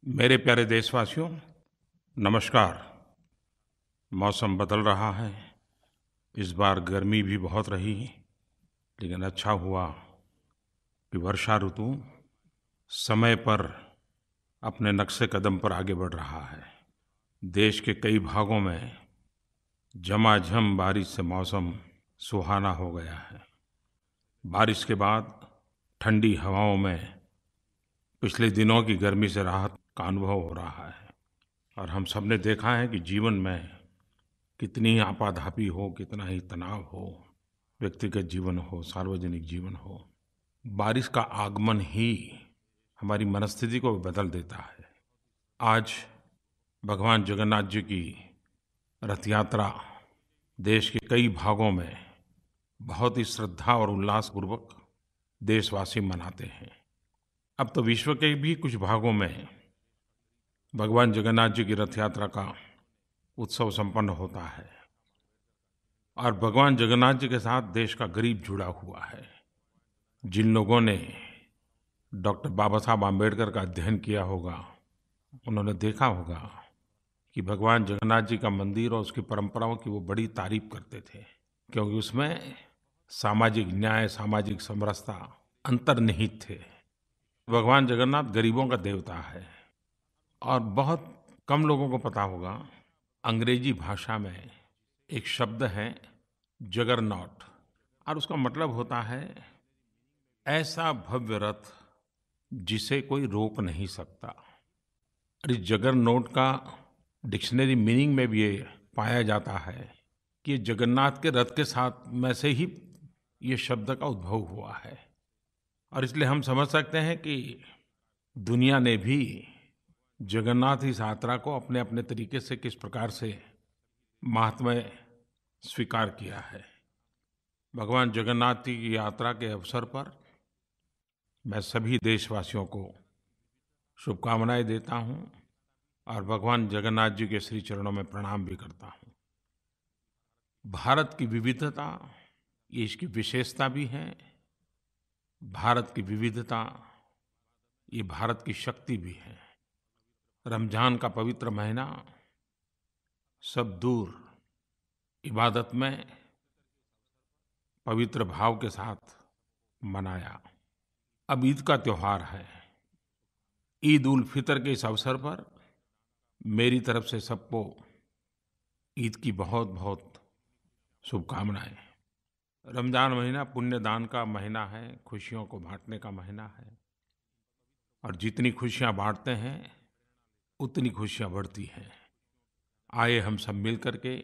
मेरे प्यारे देशवासियों, नमस्कार। मौसम बदल रहा है। इस बार गर्मी भी बहुत रही, लेकिन अच्छा हुआ कि वर्षा ऋतु समय पर अपने नक्शे कदम पर आगे बढ़ रहा है। देश के कई भागों में झमाझम बारिश से मौसम सुहाना हो गया है। बारिश के बाद ठंडी हवाओं में पिछले दिनों की गर्मी से राहत का अनुभव हो रहा है। और हम सब ने देखा है कि जीवन में कितनी आपाधापी हो, कितना ही तनाव हो, व्यक्तिगत जीवन हो, सार्वजनिक जीवन हो, बारिश का आगमन ही हमारी मनस्थिति को बदल देता है। आज भगवान जगन्नाथ जी की रथ यात्रा देश के कई भागों में बहुत ही श्रद्धा और उल्लासपूर्वक देशवासी मनाते हैं। अब तो विश्व के भी कुछ भागों में भगवान जगन्नाथ जी की रथ यात्रा का उत्सव संपन्न होता है। और भगवान जगन्नाथ जी के साथ देश का गरीब जुड़ा हुआ है। जिन लोगों ने डॉक्टर बाबा साहब आम्बेडकर का अध्ययन किया होगा, उन्होंने देखा होगा कि भगवान जगन्नाथ जी का मंदिर और उसकी परंपराओं की वो बड़ी तारीफ करते थे, क्योंकि उसमें सामाजिक न्याय, सामाजिक समरसता अंतर्निहित थे। भगवान जगन्नाथ गरीबों का देवता है। और बहुत कम लोगों को पता होगा, अंग्रेजी भाषा में एक शब्द है जगरनॉट, और उसका मतलब होता है ऐसा भव्य रथ जिसे कोई रोक नहीं सकता। और इस जगरनॉट का डिक्शनरी मीनिंग में भी ये पाया जाता है कि ये जगन्नाथ के रथ के साथ में से ही ये शब्द का उद्भव हुआ है। और इसलिए हम समझ सकते हैं कि दुनिया ने भी जगन्नाथ इस यात्रा को अपने अपने तरीके से किस प्रकार से महात्म्य स्वीकार किया है। भगवान जगन्नाथ की यात्रा के अवसर पर मैं सभी देशवासियों को शुभकामनाएं देता हूं और भगवान जगन्नाथ जी के श्री चरणों में प्रणाम भी करता हूं। भारत की विविधता ये इसकी विशेषता भी है। भारत की विविधता ये भारत की शक्ति भी है। रमज़ान का पवित्र महीना सब दूर इबादत में पवित्र भाव के साथ मनाया। अब ईद का त्योहार है। ईद उल फितर के इस अवसर पर मेरी तरफ से सबको ईद की बहुत बहुत शुभकामनाएं। रमज़ान महीना पुण्य दान का महीना है, खुशियों को बांटने का महीना है। और जितनी खुशियां बांटते हैं उतनी खुशियां बढ़ती हैं। आइए हम सब मिल करके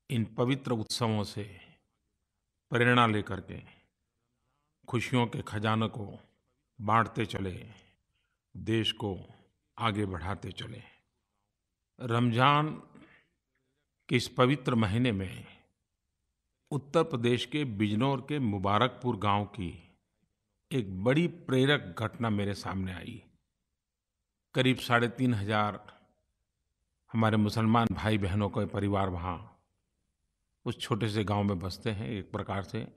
इन पवित्र उत्सवों से प्रेरणा लेकर के खुशियों के खजाने को बांटते चले, देश को आगे बढ़ाते चले। रमज़ान के इस पवित्र महीने में उत्तर प्रदेश के बिजनौर के मुबारकपुर गांव की एक बड़ी प्रेरक घटना मेरे सामने आई। करीब 3,500 हमारे मुसलमान भाई बहनों के परिवार वहाँ उस छोटे से गांव में बसते हैं। एक प्रकार से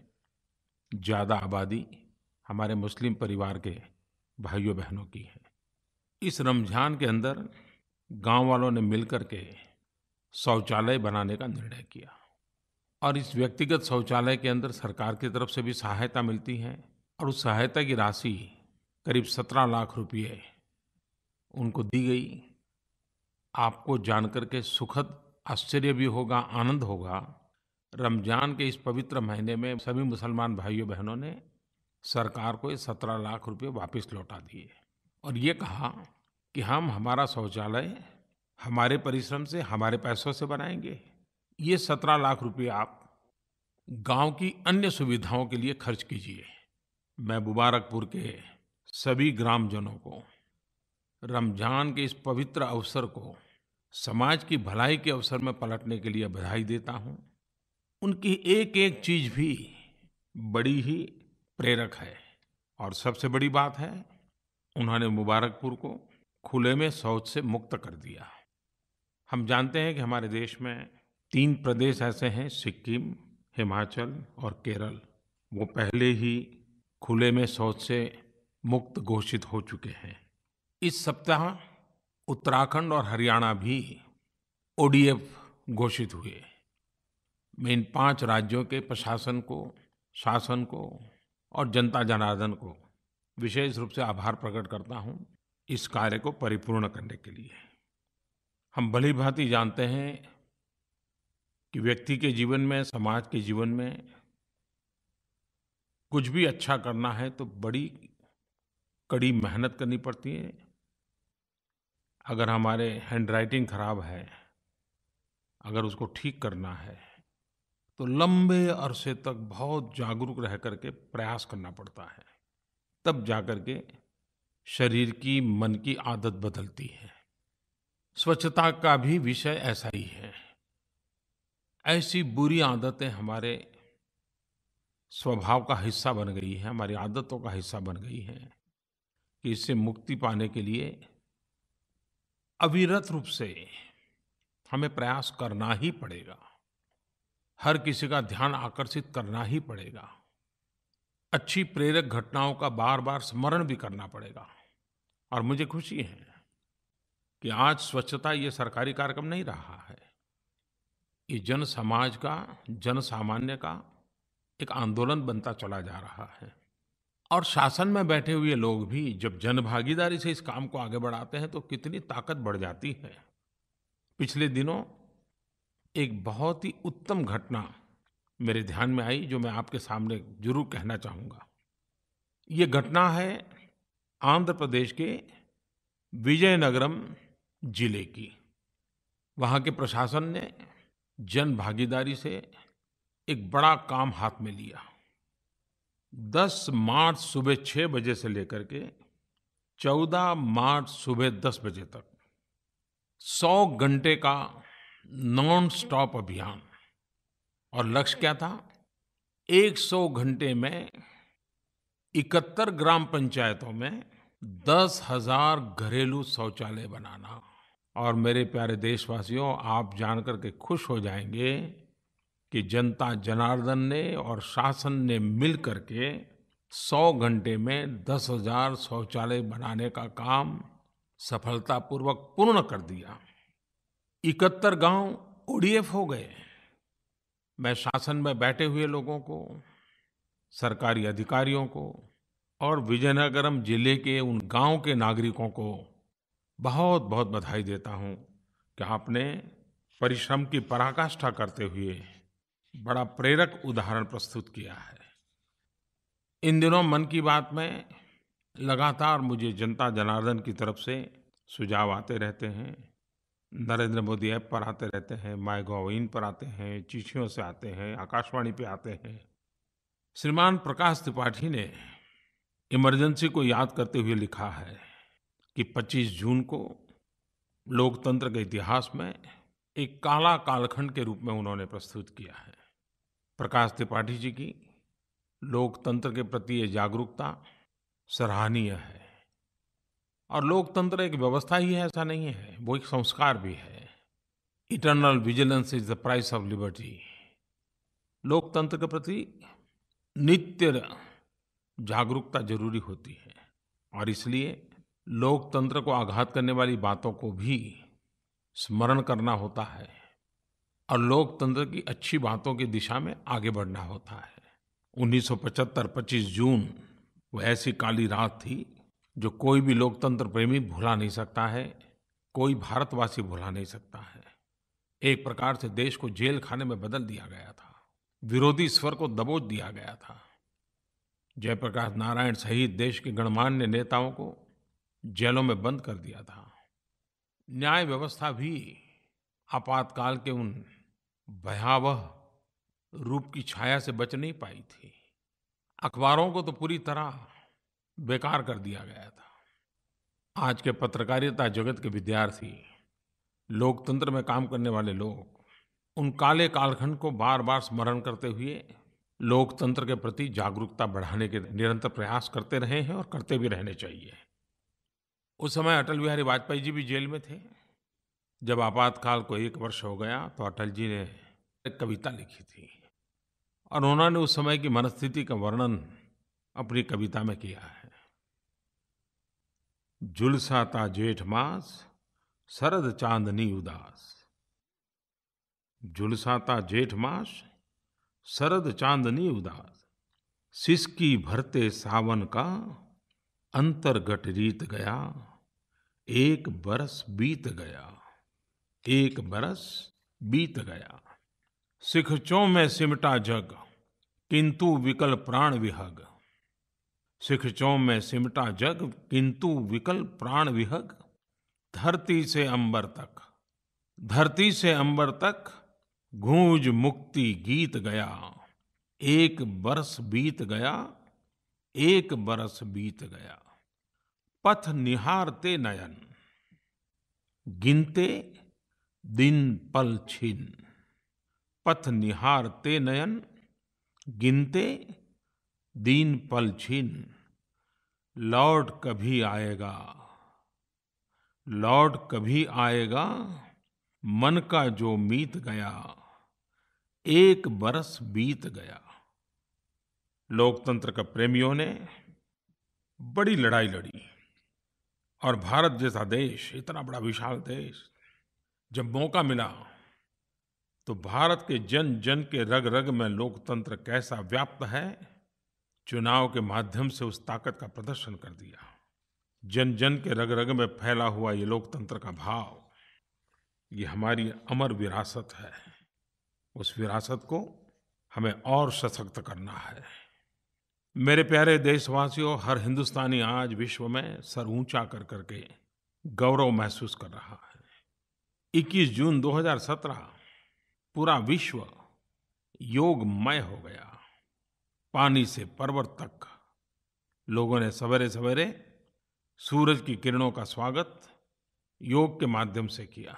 ज़्यादा आबादी हमारे मुस्लिम परिवार के भाइयों बहनों की है। इस रमज़ान के अंदर गांव वालों ने मिलकर के शौचालय बनाने का निर्णय किया। और इस व्यक्तिगत शौचालय के अंदर सरकार की तरफ से भी सहायता मिलती है। और उस सहायता की राशि करीब 17 लाख रुपये उनको दी गई। आपको जानकर के सुखद आश्चर्य भी होगा, आनंद होगा। रमज़ान के इस पवित्र महीने में सभी मुसलमान भाइयों बहनों ने सरकार को ये 17 लाख रुपये वापस लौटा दिए और ये कहा कि हम हमारा शौचालय हमारे परिश्रम से, हमारे पैसों से बनाएंगे। ये 17 लाख रुपये आप गांव की अन्य सुविधाओं के लिए खर्च कीजिए। मैं मुबारकपुर के सभी ग्रामजनों को रमज़ान के इस पवित्र अवसर को समाज की भलाई के अवसर में पलटने के लिए बधाई देता हूँ। उनकी एक-एक चीज़ भी बड़ी ही प्रेरक है। और सबसे बड़ी बात है, उन्होंने मुबारकपुर को खुले में शौच से मुक्त कर दिया। हम जानते हैं कि हमारे देश में 3 प्रदेश ऐसे हैं, सिक्किम, हिमाचल और केरल। वो पहले ही खुले में शौच से मुक्त घोषित हो चुके हैं। इस सप्ताह उत्तराखंड और हरियाणा भी ओडीएफ घोषित हुए। मैं इन 5 राज्यों के प्रशासन को, शासन को और जनता जनार्दन को विशेष रूप से आभार प्रकट करता हूँ इस कार्य को परिपूर्ण करने के लिए। हम भली-भांति जानते हैं कि व्यक्ति के जीवन में, समाज के जीवन में कुछ भी अच्छा करना है तो बड़ी कड़ी मेहनत करनी पड़ती है। अगर हमारे हैंडराइटिंग खराब है, अगर उसको ठीक करना है तो लंबे अरसे तक बहुत जागरूक रह करके प्रयास करना पड़ता है, तब जाकर के शरीर की, मन की आदत बदलती है। स्वच्छता का भी विषय ऐसा ही है। ऐसी बुरी आदतें हमारे स्वभाव का हिस्सा बन गई हैं, हमारी आदतों का हिस्सा बन गई हैं कि इससे मुक्ति पाने के लिए अविरत रूप से हमें प्रयास करना ही पड़ेगा। हर किसी का ध्यान आकर्षित करना ही पड़ेगा। अच्छी प्रेरक घटनाओं का बार-बार स्मरण भी करना पड़ेगा। और मुझे खुशी है कि आज स्वच्छता ये सरकारी कार्यक्रम नहीं रहा है। ये जन समाज का, जन सामान्य का एक आंदोलन बनता चला जा रहा है। और शासन में बैठे हुए लोग भी जब जनभागीदारी से इस काम को आगे बढ़ाते हैं तो कितनी ताकत बढ़ जाती है। पिछले दिनों एक बहुत ही उत्तम घटना मेरे ध्यान में आई जो मैं आपके सामने ज़रूर कहना चाहूँगा। ये घटना है आंध्र प्रदेश के विजयनगरम जिले की। वहाँ के प्रशासन ने जन भागीदारी से एक बड़ा काम हाथ में लिया। 10 मार्च सुबह 6 बजे से लेकर के 14 मार्च सुबह 10 बजे तक 100 घंटे का नॉन स्टॉप अभियान। और लक्ष्य क्या था? 100 घंटे में 71 ग्राम पंचायतों में 10,000 घरेलू शौचालय बनाना। और मेरे प्यारे देशवासियों, आप जानकर के खुश हो जाएंगे कि जनता जनार्दन ने और शासन ने मिल करके 100 घंटे में 10,000 शौचालय बनाने का काम सफलतापूर्वक पूर्ण कर दिया। 71 गांव ओडीएफ हो गए। मैं शासन में बैठे हुए लोगों को, सरकारी अधिकारियों को और विजयनगरम जिले के उन गांव के नागरिकों को बहुत-बहुत बधाई देता हूं कि आपने परिश्रम की पराकाष्ठा करते हुए बड़ा प्रेरक उदाहरण प्रस्तुत किया है। इन दिनों मन की बात में लगातार मुझे जनता जनार्दन की तरफ से सुझाव आते रहते हैं। नरेंद्र मोदी ऐप पर आते रहते हैं, माइगोव पर आते हैं, चिट्ठियों से आते हैं, आकाशवाणी पे आते हैं। श्रीमान प्रकाश त्रिपाठी ने इमरजेंसी को याद करते हुए लिखा है कि 25 जून को लोकतंत्र के इतिहास में एक काला कालखंड के रूप में उन्होंने प्रस्तुत किया है। प्रकाश त्रिपाठी जी की लोकतंत्र के प्रति ये जागरूकता सराहनीय है। और लोकतंत्र एक व्यवस्था ही है ऐसा नहीं है, वो एक संस्कार भी है। Eternal vigilance is the price of liberty. लोकतंत्र के प्रति नित्य जागरूकता जरूरी होती है। और इसलिए लोकतंत्र को आघात करने वाली बातों को भी स्मरण करना होता है और लोकतंत्र की अच्छी बातों की दिशा में आगे बढ़ना होता है। 1975 25 जून वो ऐसी काली रात थी जो कोई भी लोकतंत्र प्रेमी भुला नहीं सकता है, कोई भारतवासी भुला नहीं सकता है। एक प्रकार से देश को जेल खाने में बदल दिया गया था, विरोधी स्वर को दबोच दिया गया था। जयप्रकाश नारायण सहित देश के गणमान्य नेताओं को जेलों में बंद कर दिया था। न्याय व्यवस्था भी आपातकाल के उन भयावह रूप की छाया से बच नहीं पाई थी। अखबारों को तो पूरी तरह बेकार कर दिया गया था। आज के पत्रकारिता जगत के विद्यार्थी, लोकतंत्र में काम करने वाले लोग उन काले कालखंड को बार-बार स्मरण करते हुए लोकतंत्र के प्रति जागरूकता बढ़ाने के निरंतर प्रयास करते रहे हैं और करते भी रहने चाहिए। उस समय अटल बिहारी वाजपेयी जी भी जेल में थे। जब आपातकाल को 1 वर्ष हो गया तो अटल जी ने एक कविता लिखी थी और उन्होंने उस समय की मनस्थिति का वर्णन अपनी कविता में किया है। झुलसाता जेठ मास शरद चांदनी उदास। झुलसाता जेठ मास, शरद चांदनी उदास। सिसकी भरते सावन का, अंतर्गट रीत गया। एक बरस बीत गया, एक बरस बीत गया। सिखचों में सिमटा जग, किंतु विकल प्राण विहग। सिखचों में सिमटा जग, किंतु विकल प्राण विहग। धरती से अंबर तक, धरती से अंबर तक, गूंज मुक्ति गीत गया। एक बरस बीत गया, एक बरस बीत गया। पथ निहारते नयन, गिनते दिन पल छिन। पथ निहारते नयन, गिनते दिन पल छिन। लौट कभी आएगा, लौट कभी आएगा, मन का जो मीत गया। एक बरस बीत गया। लोकतंत्र के प्रेमियों ने बड़ी लड़ाई लड़ी और भारत जैसा देश, इतना बड़ा विशाल देश, जब मौका मिला तो भारत के जन जन के रग रग में लोकतंत्र कैसा व्याप्त है, चुनाव के माध्यम से उस ताकत का प्रदर्शन कर दिया। जन जन के रग रग में फैला हुआ ये लोकतंत्र का भाव, ये हमारी अमर विरासत है। उस विरासत को हमें और सशक्त करना है। मेरे प्यारे देशवासियों, हर हिंदुस्तानी आज विश्व में सर ऊंचा कर करके गौरव महसूस कर रहा है। 21 जून 2017 पूरा विश्व योगमय हो गया। पानी से पर्वत तक लोगों ने सवेरे सवेरे सूरज की किरणों का स्वागत योग के माध्यम से किया।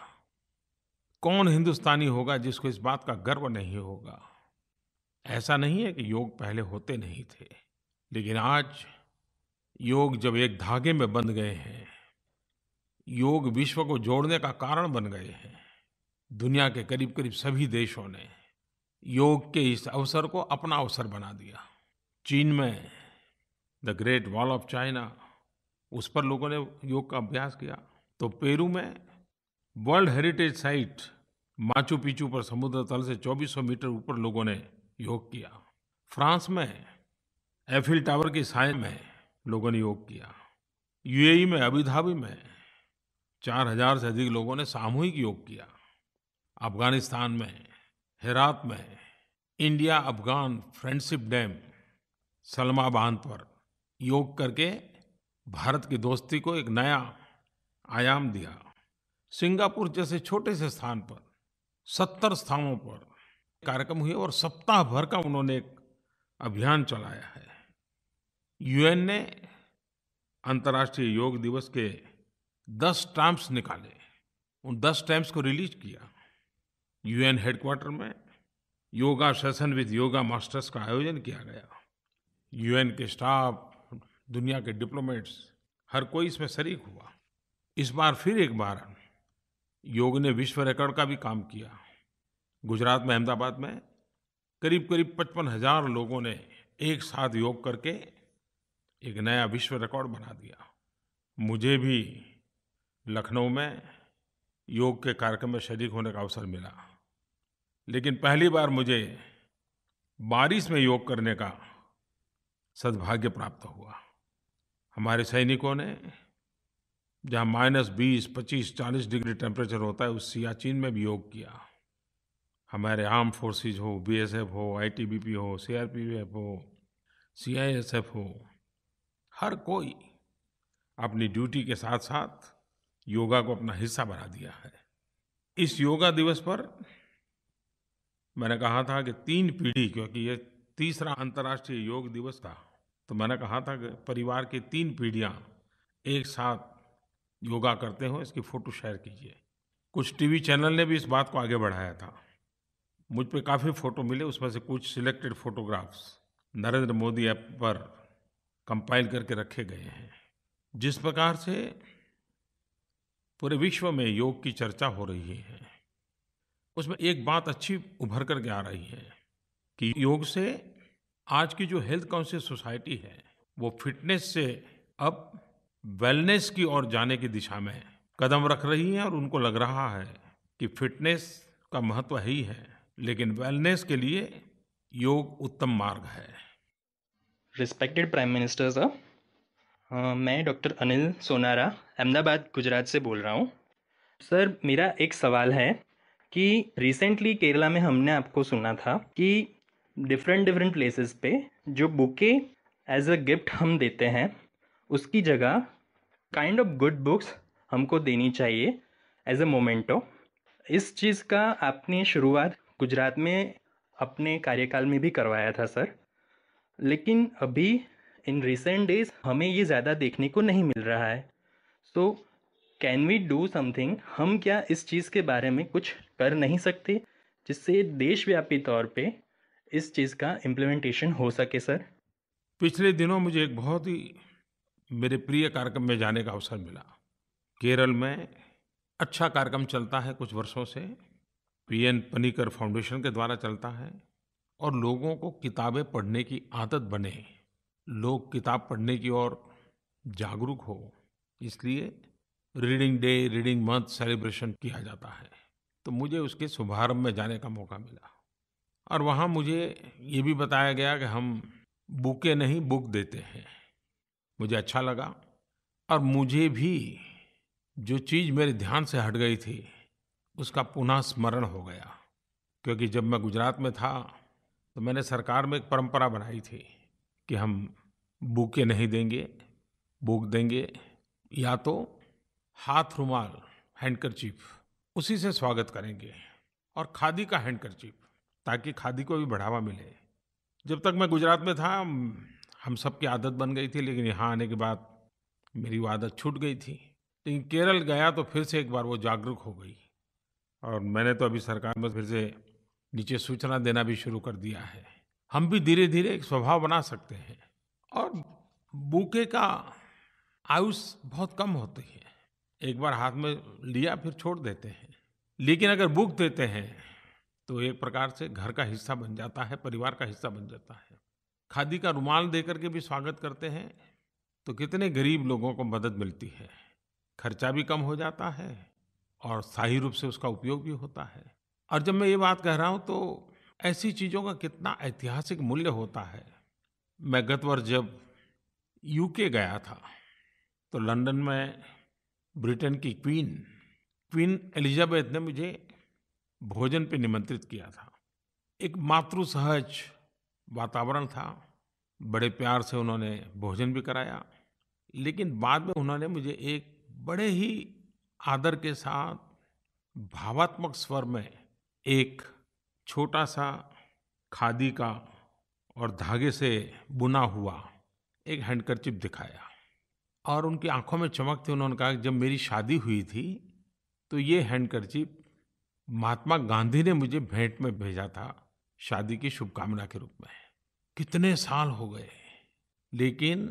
कौन हिंदुस्तानी होगा जिसको इस बात का गर्व नहीं होगा? ऐसा नहीं है कि योग पहले होते नहीं थे, लेकिन आज योग जब एक धागे में बंध गए हैं, योग विश्व को जोड़ने का कारण बन गए हैं। दुनिया के करीब करीब सभी देशों ने योग के इस अवसर को अपना अवसर बना दिया। चीन में the great wall of China, उस पर लोगों ने योग का अभ्यास किया। तो पेरू में world heritage site Machu Picchu पर समुद्र तल से 2400 मीटर ऊपर लोगों ने योग किया। फ्रांस में एफिल टावर की साय में लोगों ने योग किया। यूएई में अबू धाबी में 4000 से अधिक लोगों ने सामूहिक योग किया। अफगानिस्तान में हेरात में India Afghan friendship dam Salma बांध पर योग करके भारत की दोस्ती को एक नया आयाम दिया। सिंगापुर जैसे छोटे से स्थान पर 70 स्थानों पर कार्यक्रम हुए और सप्ताह भर का उन्होंने एक अभियान चलाया है। यूएन ने अंतर्राष्ट्रीय योग दिवस के 10 स्टैम्प्स निकाले, उन 10 स्टैम्प्स को रिलीज किया। यूएन हेडक्वार्टर में yoga session with yoga masters का आयोजन किया गया। यूएन के स्टाफ, दुनिया के डिप्लोमेट्स, हर कोई इसमें शरीक हुआ। इस बार फिर एक बार योग ने विश्व रिकॉर्ड का भी काम किया। गुजरात में अहमदाबाद में करीब 55,000 लोगों ने एक साथ योग करके एक नया विश्व रिकॉर्ड बना दिया। मुझे भी लखनऊ में योग के कार्यक्रम में शरीक होने का अवसर मिला, लेकिन पहली बार मुझे बारिश में योग करने का सद्भाग्य प्राप्त हुआ। हमारे सैनिकों ने जहाँ -20, 25, 40 डिग्री टेम्परेचर होता है, उस सियाचिन में भी योग किया। हमारे आर्म फोर्सेस हो, बीएसएफ हो, आईटीबीपी हो, सीआरपीएफ हो, सीआईएसएफ हो, हर कोई अपनी ड्यूटी के साथ साथ योगा को अपना हिस्सा बना दिया है। इस योगा दिवस पर मैंने कहा था कि 3 पीढ़ी, क्योंकि ये तीसरा अंतर्राष्ट्रीय योग दिवस था, तो मैंने कहा था कि परिवार की 3 पीढ़ियां एक साथ योगा करते हो, इसकी फोटो शेयर कीजिए। कुछ टीवी चैनल ने भी इस बात को आगे बढ़ाया था। मुझ पे काफ़ी फ़ोटो मिले, उसमें से कुछ selected photographs Narendra Modi app पर कंपाइल करके रखे गए हैं। जिस प्रकार से पूरे विश्व में योग की चर्चा हो रही है, उसमें एक बात अच्छी उभर करके आ रही है कि योग से आज की जो हेल्थ कॉन्शियस सोसाइटी है, वो फिटनेस से अब वेलनेस की ओर जाने की दिशा में कदम रख रही हैं और उनको लग रहा है कि फिटनेस का महत्व ही है, लेकिन वेलनेस के लिए योग उत्तम मार्ग है। रिस्पेक्टेड प्राइम मिनिस्टर सर, मैं डॉक्टर अनिल सोनारा अहमदाबाद गुजरात से बोल रहा हूँ। सर, मेरा एक सवाल है कि रिसेंटली केरला में हमने आपको सुना था कि डिफरेंट डिफरेंट प्लेसेस पे जो बुके एज अ गिफ्ट हम देते हैं, उसकी जगह काइंड ऑफ गुड बुक्स हमको देनी चाहिए एज अ मोमेंटो। इस चीज़ का आपने शुरुआत गुजरात में अपने कार्यकाल में भी करवाया था सर, लेकिन अभी इन रिसेंट डेज हमें ये ज़्यादा देखने को नहीं मिल रहा है। So can we do something? हम क्या इस चीज़ के बारे में कुछ कर नहीं सकते जिससे देशव्यापी तौर पे इस चीज़ का इम्प्लीमेंटेशन हो सके सर? पिछले दिनों मुझे एक बहुत ही मेरे प्रिय कार्यक्रम में जाने का अवसर मिला। केरल में अच्छा कार्यक्रम चलता है कुछ वर्षों से, पीएन पनिकर फाउंडेशन के द्वारा चलता है, और लोगों को किताबें पढ़ने की आदत बने, लोग किताब पढ़ने की ओर जागरूक हो, इसलिए reading day, reading month celebration किया जाता है। तो मुझे उसके शुभारंभ में जाने का मौका मिला और वहाँ मुझे ये भी बताया गया कि हम बुके नहीं बुक देते हैं। मुझे अच्छा लगा और मुझे भी जो चीज़ मेरे ध्यान से हट गई थी उसका पुनः स्मरण हो गया, क्योंकि जब मैं गुजरात में था तो मैंने सरकार में एक परंपरा बनाई थी कि हम बुके नहीं देंगे, बुक देंगे या तो हाथ रुमाल, हैंडकरचीफ, उसी से स्वागत करेंगे, और खादी का हैंडकरचीफ, ताकि खादी को भी बढ़ावा मिले। जब तक मैं गुजरात में था हम सब की आदत बन गई थी, लेकिन यहाँ आने के बाद मेरी वो आदत छूट गई थी। लेकिन केरल गया तो फिर से एक बार वो जागरूक हो गई और मैंने तो अभी सरकार में फिर से नीचे सूचना देना भी शुरू कर दिया है। हम भी धीरे-धीरे एक स्वभाव बना सकते हैं और बुके का आयुष बहुत कम होती है। एक बार हाथ में लिया फिर छोड़ देते हैं, लेकिन अगर बुक देते हैं तो एक प्रकार से घर का हिस्सा बन जाता है, परिवार का हिस्सा बन जाता है। खादी का रुमाल दे करके भी स्वागत करते हैं तो कितने गरीब लोगों को मदद मिलती है, खर्चा भी कम हो जाता है और स्थायी रूप से उसका उपयोग भी होता है। और जब मैं ये बात कह रहा हूँ तो ऐसी चीज़ों का कितना ऐतिहासिक मूल्य होता है। मैं गत वर्ष जब यूके गया था तो लंदन में ब्रिटेन की क्वीन एलिजाबेथ ने मुझे भोजन पे निमंत्रित किया था। एक मातृ सहज वातावरण था, बड़े प्यार से उन्होंने भोजन भी कराया, लेकिन बाद में उन्होंने मुझे एक बड़े ही आदर के साथ भावात्मक स्वर में एक छोटा-सा खादी का और धागे से बुना हुआ एक हैंडकरचीफ दिखाया और उनकी आँखों में चमक थी। उन्होंने कहा कि जब मेरी शादी हुई थी तो ये हैंडकरचीफ महात्मा गांधी ने मुझे भेंट में भेजा था, शादी की शुभकामना के रूप में। कितने साल हो गए, लेकिन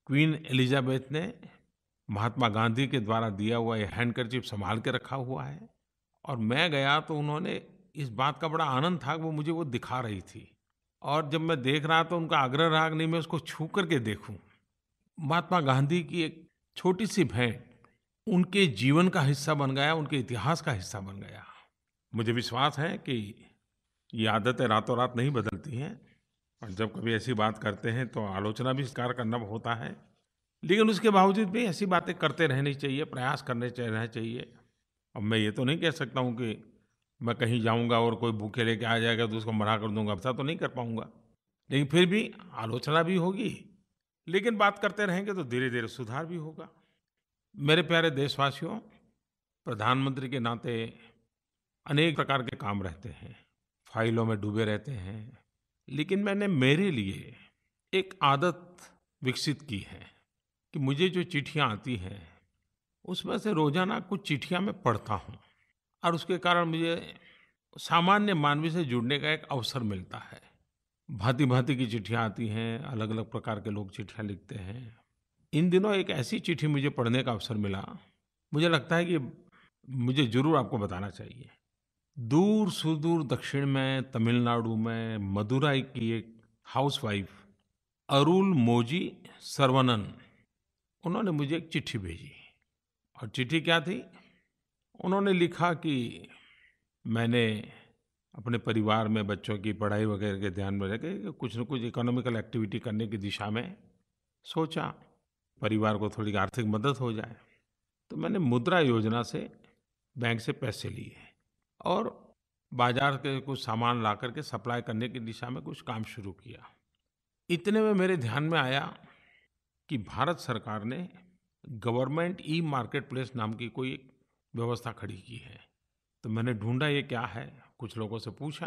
क्वीन एलिजाबेथ ने महात्मा गांधी के द्वारा दिया हुआ ये हैंडकरचीफ संभाल के रखा हुआ है। और मैं गया तो उन्होंने, इस बात का बड़ा आनंद था कि वो मुझे वो दिखा रही थी, और जब मैं देख रहा तो उनका आग्रह रहा कि नहीं मैं उसको छू करके देखूं। महात्मा गांधी की एक छोटी सी भेंट उनके जीवन का हिस्सा बन गया, उनके इतिहास का हिस्सा बन गया। मुझे विश्वास है कि ये आदतें रातों रात नहीं बदलती हैं और जब कभी ऐसी बात करते हैं तो आलोचना भी स्वीकार करना होता है, लेकिन उसके बावजूद भी ऐसी बातें करते रहनी चाहिए, प्रयास रहना चाहिए। अब मैं ये तो नहीं कह सकता हूँ कि मैं कहीं जाऊँगा और कोई भूखे लेके आ जाएगा तो उसको मना कर दूँगा, ऐसा तो नहीं कर पाऊँगा। लेकिन फिर भी आलोचना भी होगी, लेकिन बात करते रहेंगे तो धीरे-धीरे सुधार भी होगा। मेरे प्यारे देशवासियों, प्रधानमंत्री के नाते अनेक प्रकार के काम रहते हैं, फाइलों में डूबे रहते हैं, लेकिन मैंने मेरे लिए एक आदत विकसित की है कि मुझे जो चिट्ठियाँ आती हैं उसमें से रोज़ाना कुछ चिट्ठियाँ मैं पढ़ता हूँ और उसके कारण मुझे सामान्य मानवी से जुड़ने का एक अवसर मिलता है। भांति-भांति की चिट्ठियाँ आती हैं, अलग-अलग प्रकार के लोग चिट्ठियाँ लिखते हैं। इन दिनों एक ऐसी चिट्ठी मुझे पढ़ने का अवसर मिला, मुझे लगता है कि मुझे ज़रूर आपको बताना चाहिए। दूर-सुदूर दक्षिण में तमिलनाडु में मदुराई की एक हाउसवाइफ अरुल मोजी सर्वनन, उन्होंने मुझे एक चिट्ठी भेजी और चिट्ठी क्या थी? उन्होंने लिखा कि मैंने अपने परिवार में बच्चों की पढ़ाई वगैरह के ध्यान में रख के कुछ न कुछ इकोनॉमिकल एक्टिविटी करने की दिशा में सोचा, परिवार को थोड़ी आर्थिक मदद हो जाए। तो मैंने मुद्रा योजना से बैंक से पैसे लिए और बाज़ार के कुछ सामान ला कर के सप्लाई करने की दिशा में कुछ काम शुरू किया। इतने में मेरे ध्यान में आया कि भारत सरकार ने गवर्नमेंट ई मार्केट प्लेस नाम की कोई एक व्यवस्था खड़ी की है। तो मैंने ढूंढा ये क्या है, कुछ लोगों से पूछा,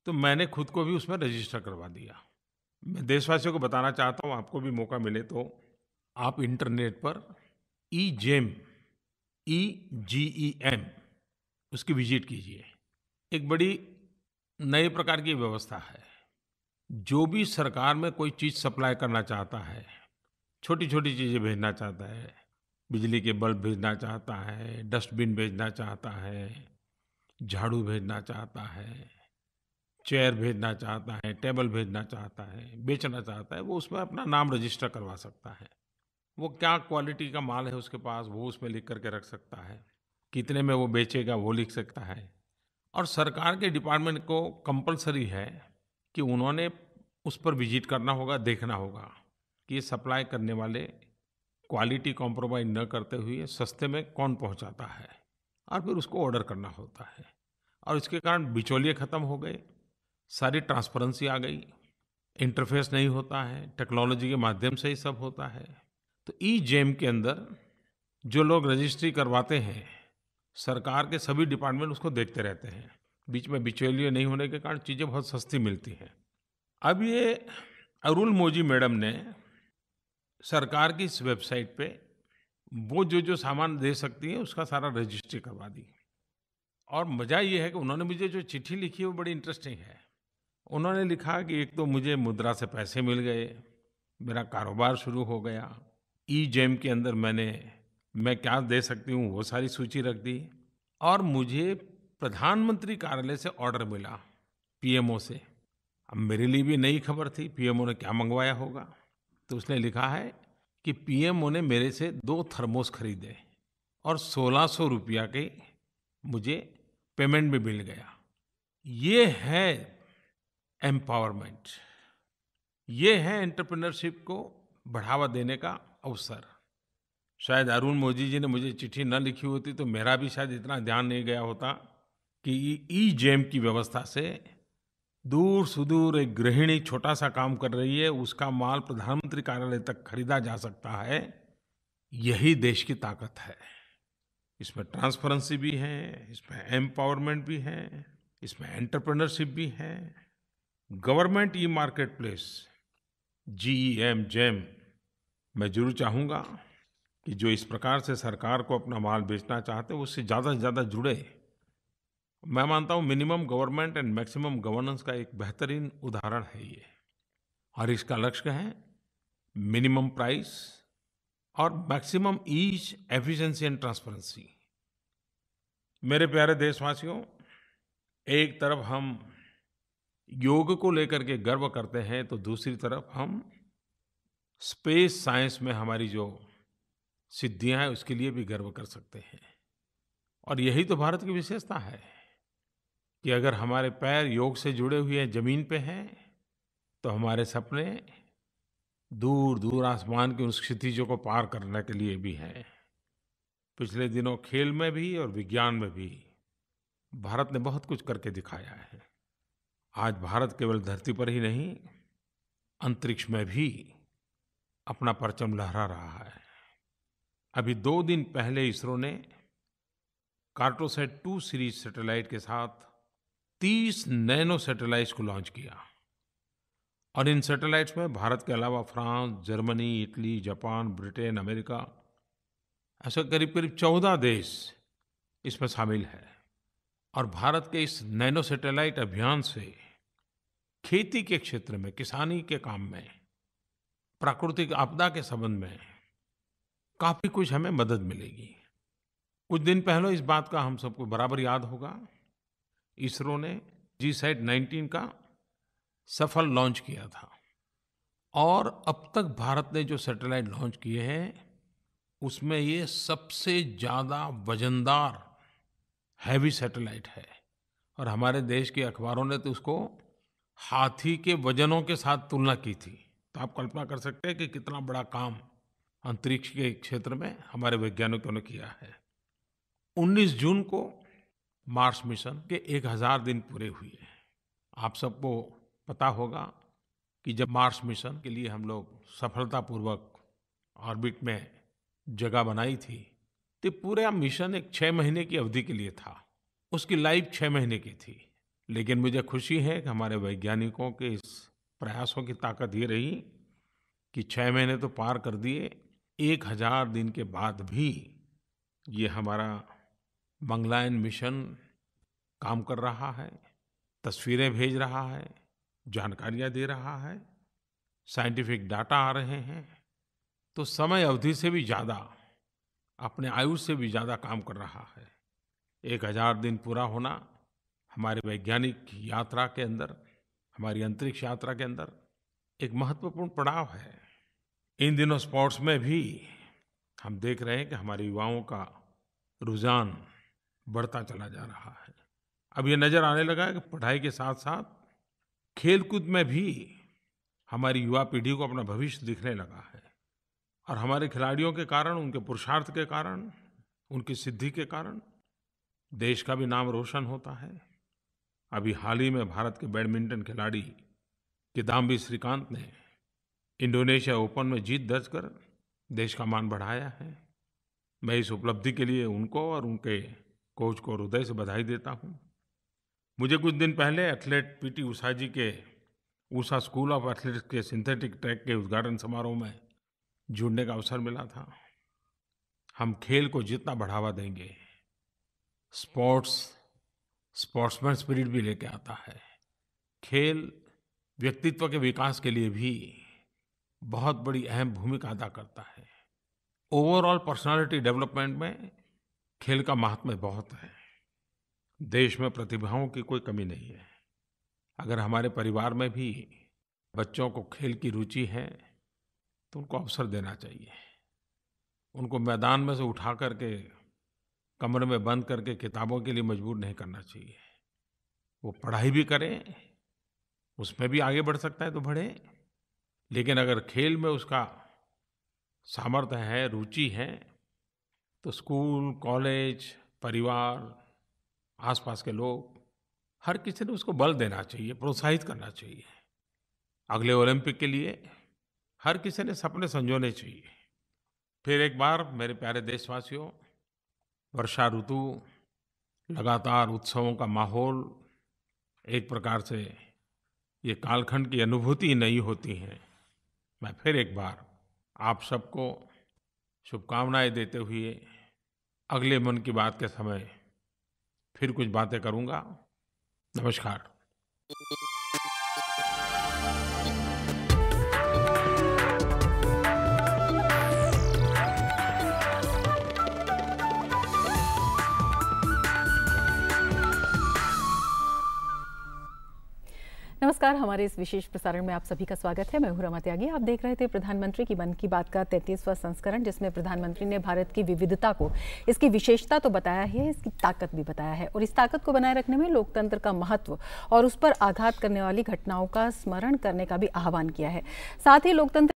तो मैंने खुद को भी उसमें रजिस्टर करवा दिया। मैं देशवासियों को बताना चाहता हूँ, आपको भी मौका मिले तो आप इंटरनेट पर ई-जेम, EGEM उसकी विजिट कीजिए। एक बड़ी नए प्रकार की व्यवस्था है। जो भी सरकार में कोई चीज़ सप्लाई करना चाहता है, छोटी-छोटी चीज़ें भेजना चाहता है, बिजली के बल्ब भेजना चाहता है, डस्टबिन भेजना चाहता है, झाड़ू भेजना चाहता है, चेयर भेजना चाहता है, टेबल भेजना चाहता है, बेचना चाहता है, वो उसमें अपना नाम रजिस्टर करवा सकता है। वो क्या क्वालिटी का माल है उसके पास, वो उसमें लिख करके रख सकता है। कितने में वो बेचेगा, वो लिख सकता है। और सरकार के डिपार्टमेंट को कंपल्सरी है कि उन्होंने उस पर विजिट करना होगा, देखना होगा कि ये सप्लाई करने वाले क्वालिटी कॉम्प्रोमाइज़ न करते हुए सस्ते में कौन पहुंचाता है, और फिर उसको ऑर्डर करना होता है। और इसके कारण बिचौलिए ख़त्म हो गए, सारी ट्रांसपेरेंसी आ गई, इंटरफेस नहीं होता है, टेक्नोलॉजी के माध्यम से ही सब होता है। तो ई-जेम के अंदर जो लोग रजिस्ट्री करवाते हैं, सरकार के सभी डिपार्टमेंट उसको देखते रहते हैं। बीच में बिचौलिए नहीं होने के कारण चीज़ें बहुत सस्ती मिलती हैं। अब ये अरुल मोजी मैडम ने सरकार की इस वेबसाइट पे वो जो सामान दे सकती हैं उसका सारा रजिस्ट्री करवा दी। और मज़ा ये है कि उन्होंने मुझे जो चिट्ठी लिखी है वो बड़ी इंटरेस्टिंग है। उन्होंने लिखा कि एक तो मुझे मुद्रा से पैसे मिल गए, मेरा कारोबार शुरू हो गया, ई-जेम के अंदर मैं क्या दे सकती हूँ वो सारी सूची रख दी, और मुझे प्रधानमंत्री कार्यालय से ऑर्डर मिला, पीएमओ से। अब मेरे लिए भी नई खबर थी, पीएमओ ने क्या मंगवाया होगा। तो उसने लिखा है कि पीएमओ ने मेरे से 2 थर्मोस खरीदे और 1600 रुपया के मुझे पेमेंट भी मिल गया। ये है एम्पावरमेंट, ये है एंटरप्रेन्योरशिप को बढ़ावा देने का अवसर। शायद अरुण मोदी जी ने मुझे चिट्ठी न लिखी होती तो मेरा भी शायद इतना ध्यान नहीं गया होता कि ई-जेम की व्यवस्था से दूर सुदूर एक गृहिणी छोटा सा काम कर रही है, उसका माल प्रधानमंत्री कार्यालय तक खरीदा जा सकता है। यही देश की ताकत है। इसमें ट्रांसपेरेंसी भी है, इसमें एम्पावरमेंट भी है, इसमें एंटरप्रेन्योरशिप भी है। Government e market place, GEM मैं जरूर चाहूँगा कि जो इस प्रकार से सरकार को अपना माल बेचना चाहते हैं उससे ज़्यादा से ज़्यादा जुड़े। मैं मानता हूँ minimum government and maximum governance का एक बेहतरीन उदाहरण है ये। और इसका लक्ष्य है मिनिमम प्राइस और maximum ease, efficiency and transparency. मेरे प्यारे देशवासियों, एक तरफ हम योग को लेकर के गर्व करते हैं तो दूसरी तरफ हम स्पेस साइंस में हमारी जो सिद्धियां हैं उसके लिए भी गर्व कर सकते हैं। और यही तो भारत की विशेषता है कि अगर हमारे पैर योग से जुड़े हुए हैं, ज़मीन पे हैं, तो हमारे सपने दूर दूर आसमान की उन क्षितिजों को पार करने के लिए भी हैं। पिछले दिनों खेल में भी और विज्ञान में भी भारत ने बहुत कुछ करके दिखाया है। आज भारत केवल धरती पर ही नहीं, अंतरिक्ष में भी अपना परचम लहरा रहा है। अभी 2 दिन पहले इसरो ने कार्टोसैट 2 सीरीज सैटेलाइट के साथ 30 नैनो सैटेलाइट्स को लॉन्च किया। और इन सैटेलाइट्स में भारत के अलावा France, Germany, Italy, Japan, Britain, America, ऐसे करीब-करीब 14 देश इसमें शामिल हैं। और भारत के इस नैनो सैटेलाइट अभियान से खेती के क्षेत्र में, किसानी के काम में, प्राकृतिक आपदा के संबंध में काफ़ी कुछ हमें मदद मिलेगी। कुछ दिन पहले इस बात का हम सबको बराबर याद होगा, इसरो ने GSAT-19 का सफल लॉन्च किया था। और अब तक भारत ने जो सैटेलाइट लॉन्च किए हैं उसमें ये सबसे ज़्यादा वजनदार हैवी सैटेलाइट है और हमारे देश के अखबारों ने तो उसको हाथी के वजनों के साथ तुलना की थी। तो आप कल्पना कर सकते हैं कि कितना बड़ा काम अंतरिक्ष के क्षेत्र में हमारे वैज्ञानिकों ने किया है। 19 जून को मार्स मिशन के 1000 दिन पूरे हुए। आप सबको पता होगा कि जब मार्स मिशन के लिए हम लोग सफलतापूर्वक ऑर्बिट में जगह बनाई थी, तो पूरा मिशन एक 6 महीने की अवधि के लिए था। उसकी लाइफ 6 महीने की थी। लेकिन मुझे खुशी है कि हमारे वैज्ञानिकों के इस प्रयासों की ताकत ये रही कि 6 महीने तो पार कर दिए, 1000 दिन के बाद भी ये हमारा मंगलयान मिशन काम कर रहा है, तस्वीरें भेज रहा है, जानकारियाँ दे रहा है, साइंटिफिक डाटा आ रहे हैं। तो समय अवधि से भी ज़्यादा, अपने आयु से भी ज़्यादा काम कर रहा है। 1000 दिन पूरा होना हमारे वैज्ञानिक यात्रा के अंदर, हमारी अंतरिक्ष यात्रा के अंदर एक महत्वपूर्ण पड़ाव है। इन दिनों स्पोर्ट्स में भी हम देख रहे हैं कि हमारे युवाओं का रुझान बढ़ता चला जा रहा है। अब ये नज़र आने लगा है कि पढ़ाई के साथ-साथ खेल-कूद में भी हमारी युवा पीढ़ी को अपना भविष्य दिखने लगा है। और हमारे खिलाड़ियों के कारण, उनके पुरुषार्थ के कारण, उनकी सिद्धि के कारण देश का भी नाम रोशन होता है। अभी हाल ही में भारत के बैडमिंटन खिलाड़ी किदाम्बी श्रीकांत ने इंडोनेशिया ओपन में जीत दर्ज कर देश का मान बढ़ाया है। मैं इस उपलब्धि के लिए उनको और उनके कोच को हृदय से बधाई देता हूँ। मुझे कुछ दिन पहले एथलीट पीटी उषा जी के उषा स्कूल ऑफ एथलेटिक्स के सिंथेटिक ट्रैक के उद्घाटन समारोह में जुड़ने का अवसर मिला था। हम खेल को जितना बढ़ावा देंगे, स्पोर्ट्समैन स्पिरिट भी लेके आता है। खेल व्यक्तित्व के विकास के लिए भी बहुत बड़ी अहम भूमिका अदा करता है। ओवरऑल पर्सनालिटी डेवलपमेंट में खेल का महात्म्य बहुत है। देश में प्रतिभाओं की कोई कमी नहीं है। अगर हमारे परिवार में भी बच्चों को खेल की रुचि है तो उनको अवसर देना चाहिए। उनको मैदान में से उठा करके कमरे में बंद करके किताबों के लिए मजबूर नहीं करना चाहिए। वो पढ़ाई भी करें, उसमें भी आगे बढ़ सकता है तो बढ़े, लेकिन अगर खेल में उसका सामर्थ्य है, रुचि है, तो स्कूल, कॉलेज, परिवार, आसपास के लोग, हर किसी ने उसको बल देना चाहिए, प्रोत्साहित करना चाहिए। अगले ओलंपिक के लिए हर किसी ने सपने संजोने चाहिए। फिर एक बार मेरे प्यारे देशवासियों, वर्षा ऋतु, लगातार उत्सवों का माहौल, एक प्रकार से ये कालखंड की अनुभूति नई होती है। मैं फिर एक बार आप सबको शुभकामनाएं देते हुए अगले मन की बात के समय फिर कुछ बातें करूँगा। नमस्कार। नमस्कार, हमारे इस विशेष प्रसारण में आप सभी का स्वागत है। मैं हूं रमा त्यागी। आप देख रहे थे प्रधानमंत्री की मन की बात का 33वां संस्करण, जिसमें प्रधानमंत्री ने भारत की विविधता को, इसकी विशेषता तो बताया ही है, इसकी ताकत भी बताया है और इस ताकत को बनाए रखने में लोकतंत्र का महत्व और उस पर आघात करने वाली घटनाओं का स्मरण करने का भी आह्वान किया है। साथ ही लोकतंत्र